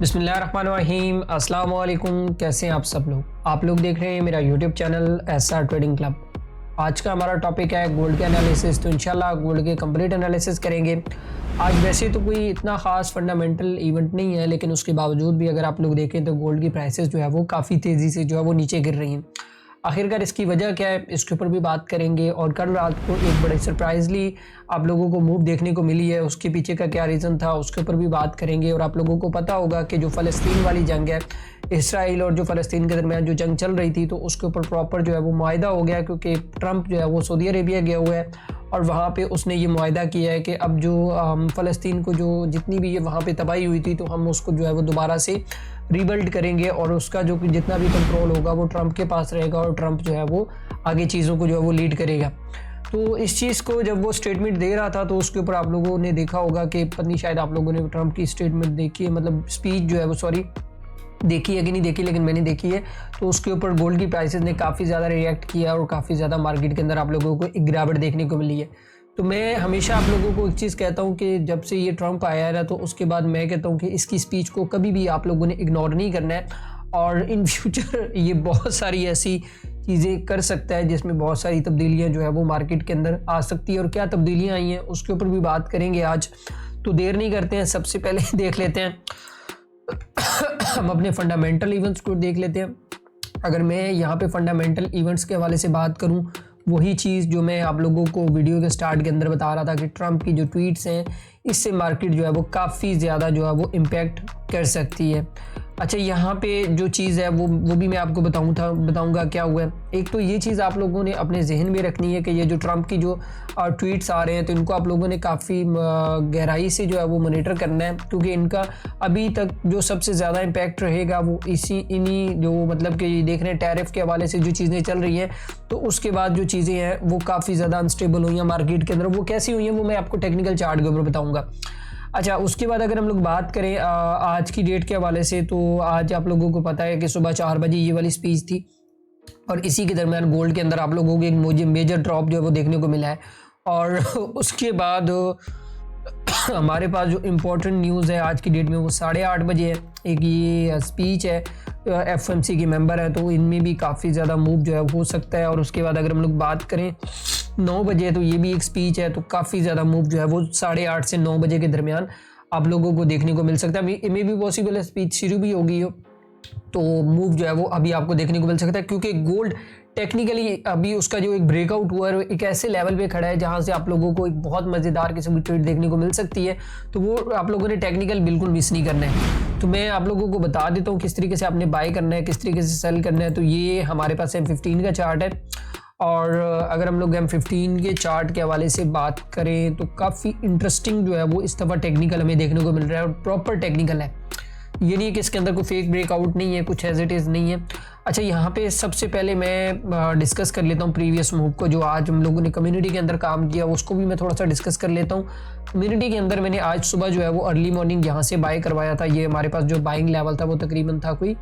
बिस्मिल्लाहिर्रहमानिर्रहीम, अस्सलाम वालेकुम। कैसे हैं आप लोग देख रहे हैं मेरा YouTube channel SR trading club. आज का हमारा टॉपिक है गोल्ड के एनालिसिस। तो इंशाल्लाह गोल्ड के कंप्लीट एनालिसिस करेंगे। आज वैसे तो कोई इतना ख़ास फंडामेंटल इवेंट नहीं है, लेकिन उसके बावजूद भी अगर आप लोग देखें तो गोल्ड की प्राइसेस जो है वो काफ़ी तेज़ी से जो है वो नीचे गिर रही हैं। आखिरकार इसकी वजह क्या है, इसके ऊपर भी बात करेंगे। और कल रात को एक बड़े सरप्राइजली आप लोगों को मूव देखने को मिली है, उसके पीछे का क्या रीज़न था उसके ऊपर भी बात करेंगे। और आप लोगों को पता होगा कि जो फ़लस्तीन वाली जंग है, इसराइल और जो फ़लस्तीन के दरमियान जो जंग चल रही थी, तो उसके ऊपर प्रॉपर जो है वो मुआहिदा हो गया, क्योंकि ट्रंप जो है वो सऊदी अरेबिया गया हुआ है और वहाँ पे उसने ये मुआहिदा किया है कि अब जो फ़लस्तीन को जो जितनी भी ये वहाँ पे तबाही हुई थी, तो हम उसको जो है वो दोबारा से रीबिल्ड करेंगे और उसका जो जितना भी कंट्रोल होगा वो ट्रंप के पास रहेगा और ट्रंप जो है वो आगे चीज़ों को जो है वो लीड करेगा। तो इस चीज़ को जब वो स्टेटमेंट दे रहा था, तो उसके ऊपर आप लोगों ने देखा होगा कि पता नहीं शायद आप लोगों ने ट्रंप की स्टेटमेंट देखी है, मतलब स्पीच जो है वो देखी है कि नहीं देखी, लेकिन मैंने देखी है। तो उसके ऊपर गोल्ड की प्राइसेस ने काफ़ी ज़्यादा रिएक्ट किया और काफ़ी ज़्यादा मार्केट के अंदर आप लोगों को एक गिरावट देखने को मिली है। तो मैं हमेशा आप लोगों को एक चीज़ कहता हूँ कि जब से ये ट्रंप आया है ना, तो उसके बाद मैं कहता हूँ कि इसकी स्पीच को कभी भी आप लोगों ने इग्नोर नहीं करना है। और इन फ्यूचर ये बहुत सारी ऐसी चीज़ें कर सकता है जिसमें बहुत सारी तब्दीलियाँ जो है वो मार्केट के अंदर आ सकती है। और क्या तब्दीलियाँ आई हैं उसके ऊपर भी बात करेंगे आज। तो देर नहीं करते हैं, सबसे पहले देख लेते हैं हम अपने फंडामेंटल इवेंट्स को देख लेते हैं। अगर मैं यहाँ पे फंडामेंटल इवेंट्स के हवाले से बात करूँ, वही चीज़ जो मैं आप लोगों को वीडियो के स्टार्ट के अंदर बता रहा था कि ट्रंप की जो ट्वीट्स हैं, इससे मार्केट जो है वो काफ़ी ज़्यादा जो है वो इम्पैक्ट कर सकती है। अच्छा, यहाँ पे जो चीज़ है वो भी मैं आपको बताऊंगा क्या हुआ है। एक तो ये चीज़ आप लोगों ने अपने जहन में रखनी है कि ये जो ट्रंप की जो ट्वीट्स आ रहे हैं, तो इनको आप लोगों ने काफ़ी गहराई से जो है वो मॉनिटर करना है, क्योंकि इनका अभी तक जो सबसे ज़्यादा इम्पैक्ट रहेगा वो इन्हीं जो मतलब कि देख रहे हैं टैरिफ के हवाले से जो चीज़ें चल रही हैं, तो उसके बाद जो चीज़ें हैं वो काफ़ी ज़्यादा अनस्टेबल हुई हैं मार्केट के अंदर। वो कैसी हुई हैं वो मैं आपको टेक्निकल चार्ट के ऊपर बताऊँगा। अच्छा, उसके बाद अगर हम लोग बात करें आज की डेट के हवाले से, तो आज आप लोगों को पता है कि सुबह 4 बजे ये वाली स्पीच थी और इसी के दरमियान गोल्ड के अंदर आप लोगों को एक मेजर ड्रॉप जो है वो देखने को मिला है। और उसके बाद हमारे पास जो इम्पोर्टेंट न्यूज़ है आज की डेट में वो 8:30 बजे है। एक ये स्पीच है, एफएमसी के मेंबर है, तो इनमें भी काफ़ी ज़्यादा मूव जो है हो सकता है। और उसके बाद अगर हम लोग बात करें 9 बजे, तो ये भी एक स्पीच है, तो काफ़ी ज़्यादा मूव जो है वो 8:30 से 9 बजे के दरमियान आप लोगों को देखने को मिल सकता है। इनमें भी पॉसिबल है स्पीच शुरू भी होगी हो, तो मूव जो है वो अभी आपको देखने को मिल सकता है, क्योंकि गोल्ड टेक्निकली अभी उसका जो एक ब्रेकआउट हुआ है एक ऐसे लेवल पे खड़ा है जहां से आप लोगों को एक बहुत मज़ेदार किस्म की ट्रेड देखने को मिल सकती है। तो वो आप लोगों ने टेक्निकल बिल्कुल मिस नहीं करना है। तो मैं आप लोगों को बता देता हूँ किस तरीके से आपने बाय करना है, किस तरीके से सेल करना है। तो ये हमारे पास M15 का चार्ट है, और अगर हम लोग M15 के चार्ट के हवाले से बात करें तो काफ़ी इंटरेस्टिंग जो है वो इस दफ़ा टेक्निकल हमें देखने को मिल रहा है, और प्रॉपर टेक्निकल है। ये नहीं है कि इसके अंदर कोई फेक ब्रेकआउट नहीं है, कुछ एजिटेज नहीं है। अच्छा, यहाँ पे सबसे पहले मैं डिस्कस कर लेता हूँ प्रीवियस मूव को, जो आज हम लोगों ने कम्युनिटी के अंदर काम किया उसको भी मैं थोड़ा सा डिस्कस कर लेता हूँ। कम्युनिटी के अंदर मैंने आज सुबह जो है वो अर्ली मॉर्निंग यहाँ से बाय करवाया था। ये हमारे पास जो बाइंग लेवल था वो तकरीबन था कोई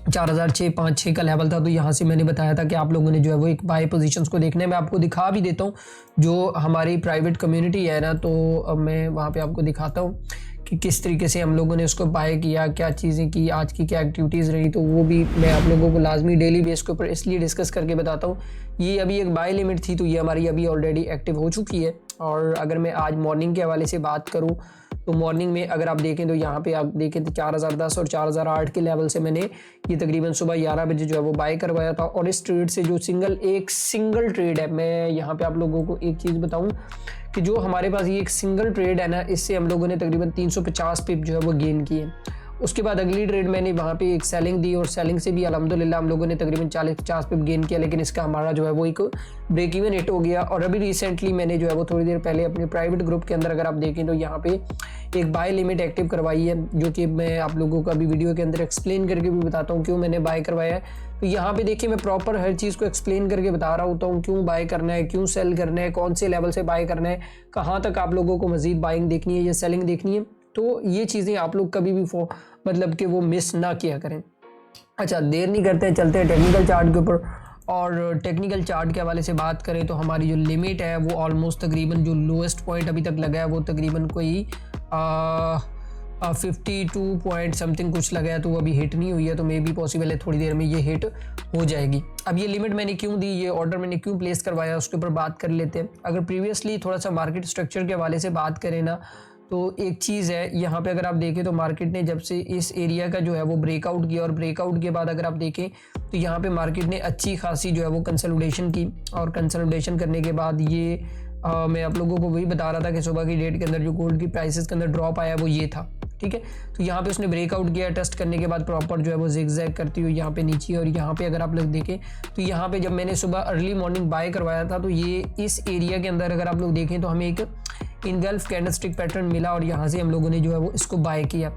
4006-5-6 का लेवल था। तो यहाँ से मैंने बताया था कि आप लोगों ने जो है वो एक बाय पोजीशंस को देखना है। मैं आपको दिखा भी देता हूँ जो हमारी प्राइवेट कम्युनिटी है ना, तो मैं वहाँ पे आपको दिखाता हूँ कि किस तरीके से हम लोगों ने उसको बाय किया, क्या चीज़ें की, आज की क्या एक्टिविटीज़ रही। तो वो भी मैं आप लोगों को लाजमी डेली बेस के ऊपर इसलिए डिस्कस करके बताता हूँ। ये अभी एक बाय लिमिट थी, तो ये हमारी अभी ऑलरेडी एक्टिव हो चुकी है। और अगर मैं आज मॉर्निंग के हवाले से बात करूँ, तो मॉर्निंग में अगर आप देखें तो यहाँ पे आप देखें तो 4010 और 4008 के लेवल से मैंने ये तकरीबन सुबह 11 बजे जो है वो बाय करवाया था। और इस ट्रेड से जो एक सिंगल ट्रेड है, मैं यहाँ पे आप लोगों को एक चीज़ बताऊँ कि जो हमारे पास ये एक सिंगल ट्रेड है ना, इससे हम लोगों ने तकरीबन 350 पिप जो है वो गेन किए। उसके बाद अगली ट्रेड मैंने वहाँ पे एक सेलिंग दी, और सेलिंग से भी अल्हम्दुलिल्लाह हम लोगों ने तकरीबन 40-50 पिप गेन किया, लेकिन इसका हमारा जो है वो एक ब्रेक इवन हिट हो गया। और अभी रिसेंटली मैंने जो है वो थोड़ी देर पहले अपने प्राइवेट ग्रुप के अंदर अगर आप देखें तो यहाँ पे एक बाय लिमिट एक्टिव करवाई है, जो कि मैं आप लोगों को अभी वीडियो के अंदर एक्सप्लेन करके भी बताता हूँ क्यों मैंने बाय करवाया है। तो यहाँ पे देखिए मैं प्रॉपर हर चीज़ को एक्सप्लेन करके बता रहा होता हूँ, क्यों बाय करना है, क्यों सेल करना है, कौन से लेवल से बाय करना है, कहाँ तक आप लोगों को मजीद बाइंग देखनी है या सेलिंग देखनी है। तो ये चीज़ें आप लोग कभी भी मतलब कि वो मिस ना किया करें। अच्छा, देर नहीं करते हैं, चलते हैं टेक्निकल चार्ट के ऊपर। और टेक्निकल चार्ट के हवाले से बात करें तो हमारी जो लिमिट है वो ऑलमोस्ट तकरीबन जो लोएस्ट पॉइंट अभी तक लगा है वो तकरीबन कोई 52 पॉइंट समथिंग कुछ लगा है, तो वो अभी हिट नहीं हुई है, तो मे बी पॉसिबल है थोड़ी देर में ये हिट हो जाएगी। अब ये लिमिट मैंने क्यों दी, ये ऑर्डर मैंने क्यों प्लेस करवाया, उसके ऊपर बात कर लेते हैं। अगर प्रीवियसली थोड़ा सा मार्केट स्ट्रक्चर के हवाले से बात करें ना, तो एक चीज़ है यहाँ पे अगर आप देखें तो मार्केट ने जब से इस एरिया का जो है वो ब्रेकआउट किया, और ब्रेकआउट के बाद अगर आप देखें तो यहाँ पे मार्केट ने अच्छी खासी जो है वो कंसोलिडेशन की, और कंसोलिडेशन करने के बाद ये मैं आप लोगों को वही बता रहा था कि सुबह की डेट के अंदर जो गोल्ड की प्राइसेस के अंदर ड्रॉप आया वो ये था, ठीक है। तो यहाँ पे उसने ब्रेकआउट किया, टेस्ट करने के बाद प्रॉपर जो है वो जिगजैग करती हुई यहाँ पे नीचे, और यहाँ पे अगर आप लोग देखें तो यहाँ पे जब मैंने सुबह अर्ली मॉर्निंग बाय करवाया था, तो ये इस एरिया के अंदर अगर आप लोग देखें तो हमें एक इनगल्फ कैंडलस्टिक पैटर्न मिला, और यहाँ से हम लोगों ने जो है वो इसको बाय किया,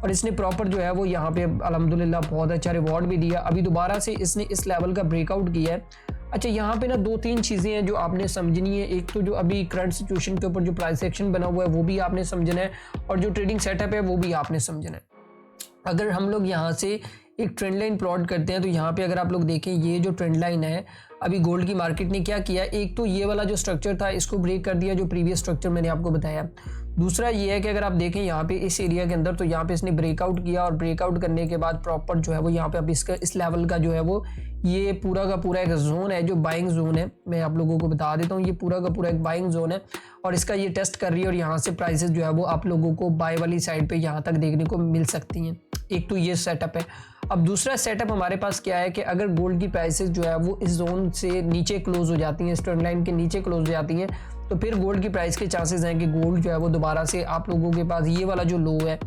और इसने प्रॉपर जो है वो यहाँ पे अल्हम्दुलिल्लाह बहुत अच्छा रिवॉर्ड भी दिया। अभी दोबारा से इसने इस लेवल का ब्रेकआउट किया है। अच्छा, यहाँ पे ना 2-3 चीज़ें हैं जो आपने समझनी है। एक तो जो अभी करंट सिचुएशन के ऊपर जो प्राइस एक्शन बना हुआ है वो भी आपने समझना है, और जो ट्रेडिंग सेटअप है वो भी आपने समझना है। अगर हम लोग यहाँ से एक ट्रेंड लाइन प्लॉट करते हैं, तो यहाँ पे अगर आप लोग देखें ये जो ट्रेंड लाइन है, अभी गोल्ड की मार्केट ने क्या किया, एक तो ये वाला जो स्ट्रक्चर था इसको ब्रेक कर दिया, जो प्रीवियस स्ट्रक्चर मैंने आपको बताया। दूसरा ये है कि अगर आप देखें यहाँ पे इस एरिया के अंदर, तो यहाँ पे इसने ब्रेकआउट किया, और ब्रेकआउट करने के बाद प्रॉपर जो है वो यहाँ पे अब इसका इस लेवल का जो है वो ये पूरा का पूरा एक जोन है जो बाइंग जोन है। मैं आप लोगों को बता देता हूँ, ये पूरा का पूरा एक बाइंग जोन है, और इसका ये टेस्ट कर रही है, और यहाँ से प्राइसेस जो है वो आप लोगों को बाय वाली साइड पे यहाँ तक देखने को मिल सकती हैं। एक तो ये सेटअप है। अब दूसरा सेटअप हमारे पास क्या है कि अगर गोल्ड की प्राइसेस जो है वो इस जोन से नीचे क्लोज हो जाती हैं, इस ट्रेंड लाइन के नीचे क्लोज हो जाती हैं, तो फिर गोल्ड की प्राइस के चांसेस हैं कि गोल्ड जो है वो दोबारा से आप लोगों के पास ये वाला जो लो है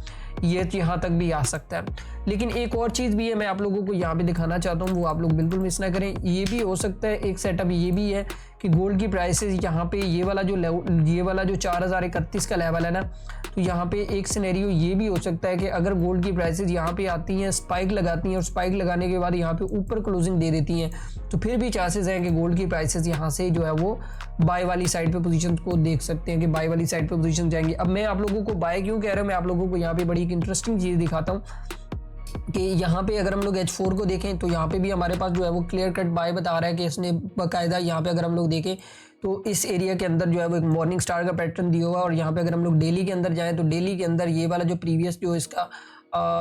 ये यहाँ तक भी आ सकता है। लेकिन एक और चीज़ भी है, मैं आप लोगों को यहाँ पे दिखाना चाहता हूँ, वो आप लोग बिल्कुल मिस ना करें। ये भी हो सकता है एक सेटअप ये भी है कि गोल्ड की प्राइसेस यहाँ पे ये वाला जो 4031 का लेवल है ना, तो यहाँ पे एक सिनेरियो ये भी हो सकता है कि अगर गोल्ड की प्राइसेस यहाँ पे आती हैं, स्पाइक लगाती हैं, और स्पाइक लगाने के बाद यहाँ पे ऊपर क्लोजिंग दे देती हैं, तो फिर भी चांसेस हैं कि गोल्ड की प्राइसेस यहाँ से जो है वो बाय वाली साइड पे पोजीशन को देख सकते हैं कि बाय वाली साइड पे पोजीशन जाएंगी। अब मैं आप लोगों को बाय क्यों कह रहा हूँ, मैं आप लोगों को यहाँ पे बड़ी एक इंटरेस्टिंग चीज़ दिखाता हूँ कि यहाँ पे अगर हम लोग H4 को देखें तो यहाँ पे भी हमारे पास जो है वो क्लियर कट बाय बता रहा है कि इसने बाकायदा यहाँ पे अगर हम लोग देखें तो इस एरिया के अंदर जो है वो एक मॉर्निंग स्टार का पैटर्न दिया हुआ है। और यहाँ पे अगर हम लोग डेली के अंदर जाएं तो डेली के अंदर ये वाला जो प्रीवियस जो इसका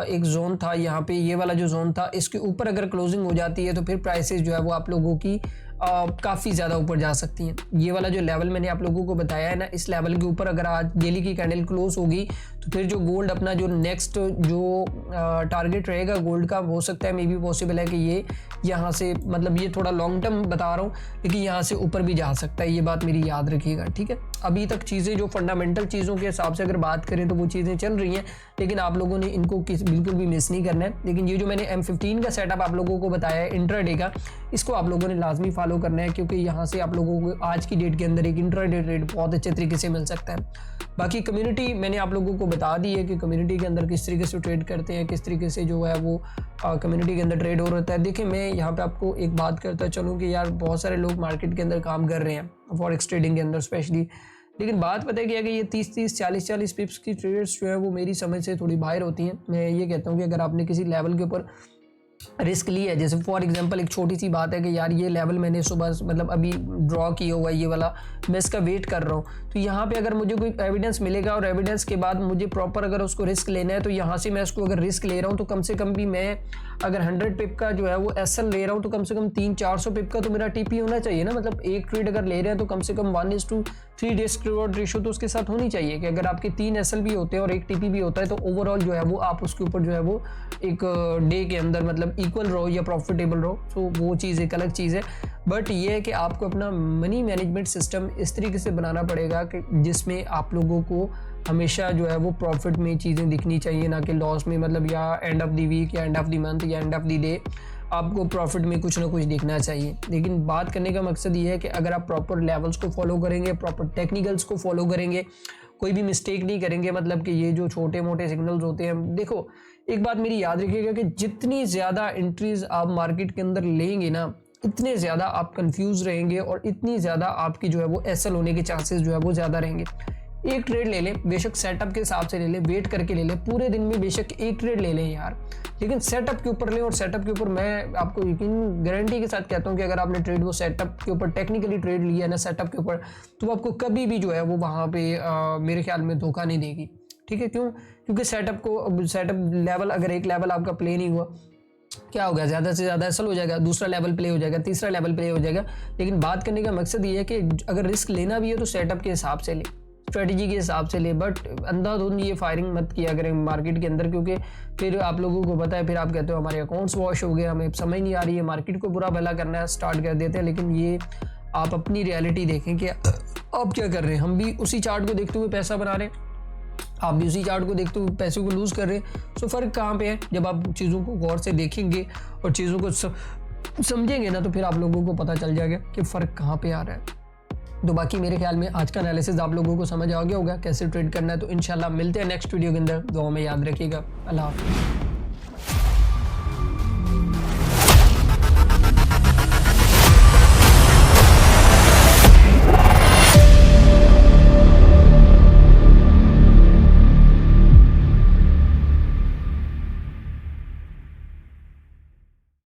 एक जोन था, यहाँ पे ये वाला जो जोन था, इसके ऊपर अगर क्लोजिंग हो जाती है तो फिर प्राइसेस जो है वो आप लोगों की काफ़ी ज़्यादा ऊपर जा सकती हैं। ये वाला जो लेवल मैंने आप लोगों को बताया है ना, इस लेवल के ऊपर अगर आज डेली की कैंडल क्लोज होगी तो फिर जो गोल्ड अपना जो नेक्स्ट जो टारगेट रहेगा गोल्ड का, हो सकता है मे बी पॉसिबल है कि ये यहाँ से, मतलब ये थोड़ा लॉन्ग टर्म बता रहा हूँ, लेकिन यहाँ से ऊपर भी जा सकता है, ये बात मेरी याद रखिएगा, ठीक है। अभी तक चीज़ें जो फंडामेंटल चीज़ों के हिसाब से अगर बात करें तो वो चीज़ें चल रही हैं, लेकिन आप लोगों ने इनको बिल्कुल भी मिस नहीं करना है। लेकिन ये जो मैंने M15 का सेटअप आप लोगों को बताया है इंट्राडे का, इसको आप लोगों ने लाजमी फॉलो करना है, क्योंकि यहाँ से आप लोगों को आज की डेट के अंदर एक इंट्राडे ट्रेड बहुत अच्छे तरीके से मिल सकता है। बाकी कम्युनिटी मैंने आप लोगों को बता दी है कि कम्युनिटी के अंदर किस तरीके से ट्रेड करते हैं, किस तरीके से जो है वो कम्युनिटी के अंदर ट्रेड हो रहा है। देखिए, मैं यहाँ पे आपको एक बात करता चलूँ कि यार बहुत सारे लोग मार्केट के अंदर काम कर रहे हैं फॉरेक्स ट्रेडिंग के अंदर स्पेशली, लेकिन बात पता है क्या है कि ये 30-30 40-40 पिप्स की ट्रेड्स जो है वो मेरी समझ से थोड़ी बाहर होती हैं। मैं ये कहता हूँ कि अगर आपने किसी लेवल के ऊपर रिस्क ली है, जैसे फॉर एग्जांपल एक छोटी सी बात है कि यार ये लेवल मैंने सुबह मतलब अभी ड्रॉ किया हुआ है ये वाला, मैं इसका वेट कर रहा हूँ, तो यहाँ पे अगर मुझे कोई एविडेंस मिलेगा और एविडेंस के बाद मुझे प्रॉपर अगर उसको रिस्क लेना है, तो यहाँ से मैं उसको अगर रिस्क ले रहा हूँ तो कम से कम भी मैं अगर 100 पिप का जो है वो एसएल ले रहा हूँ तो कम से कम 300-400 पिप का तो मेरा टीपी होना चाहिए ना। मतलब एक ट्रेड अगर ले रहे हैं तो कम से कम 1:3 रिस्क रिवॉर्ड रेशो तो उसके साथ होनी चाहिए कि अगर आपके 3 एसएल भी होते हैं और एक टीपी भी होता है तो ओवरऑल जो है वो आप उसके ऊपर जो है वो एक डे के अंदर मतलब इक्वल रहो या प्रॉफिटेबल रहो। सो वो चीज़ एक अलग चीज़ है, बट ये है कि आपको अपना मनी मैनेजमेंट सिस्टम इस तरीके से बनाना पड़ेगा कि जिसमें आप लोगों को हमेशा जो है वो प्रॉफिट में चीज़ें दिखनी चाहिए, ना कि लॉस में। मतलब या एंड ऑफ द वीक या एंड ऑफ द मंथ या एंड ऑफ द डे आपको प्रॉफिट में कुछ ना कुछ दिखना चाहिए। लेकिन बात करने का मकसद ये है कि अगर आप प्रॉपर लेवल्स को फॉलो करेंगे, प्रॉपर टेक्निकल्स को फॉलो करेंगे, कोई भी मिस्टेक नहीं करेंगे, मतलब कि ये जो छोटे मोटे सिग्नल्स होते हैं, देखो एक बात मेरी याद रखिएगा कि जितनी ज़्यादा एंट्रीज आप मार्केट के अंदर लेंगे ना, इतने ज़्यादा आप कंफ्यूज रहेंगे और इतनी ज़्यादा आपकी जो है वो एसएल होने के चांसेस जो है वो ज़्यादा रहेंगे। एक ट्रेड ले लें, बेशक सेटअप के हिसाब से ले लें, वेट करके ले लें, पूरे दिन में बेशक एक ट्रेड ले लें यार, लेकिन सेटअप के ऊपर लें। और सेटअप के ऊपर मैं आपको यकीन गारंटी के साथ कहता हूँ कि अगर आपने ट्रेड वो सेटअप के ऊपर टेक्निकली ट्रेड लिया है ना सेटअप के ऊपर, तो आपको कभी भी जो है वो वहाँ पे मेरे ख्याल में धोखा नहीं देगी। ठीक है, क्यों? क्योंकि सेटअप लेवल, अगर एक लेवल आपका प्ले नहीं हुआ, क्या होगा, ज़्यादा से ज़्यादा एसल हो जाएगा, दूसरा लेवल प्ले हो जाएगा, तीसरा लेवल प्ले हो जाएगा। लेकिन बात करने का मकसद ये है कि अगर रिस्क लेना भी है तो सेटअप के हिसाब से ले, स्ट्रेटजी के हिसाब से ले, बट अंधाधुंध ये फायरिंग मत किया करें मार्केट के अंदर, क्योंकि फिर आप लोगों को पता है, फिर आप कहते हो हमारे अकाउंट्स वॉश हो गए, हमें समझ नहीं आ रही है, मार्केट को बुरा भला करना स्टार्ट कर देते हैं। लेकिन ये आप अपनी रियलिटी देखें कि आप क्या कर रहे हैं। हम भी उसी चार्ट को देखते हुए पैसा बना रहे हैं, आप भी उसी चार्ट को देखते हुए पैसे को लूज़ कर रहे हैं। सो फ़र्क कहाँ पे है? जब आप चीज़ों को गौर से देखेंगे और चीज़ों को समझेंगे ना, तो फिर आप लोगों को पता चल जाएगा कि फ़र्क कहाँ पे आ रहा है। तो बाकी मेरे ख्याल में आज का एनालिसिस आप लोगों को समझ आ गया होगा कैसे ट्रेड करना है। तो इंशाल्लाह मिलते हैं नेक्स्ट वीडियो के अंदर। दुआ में याद रखिएगा। अल्लाह हाफ़िज़।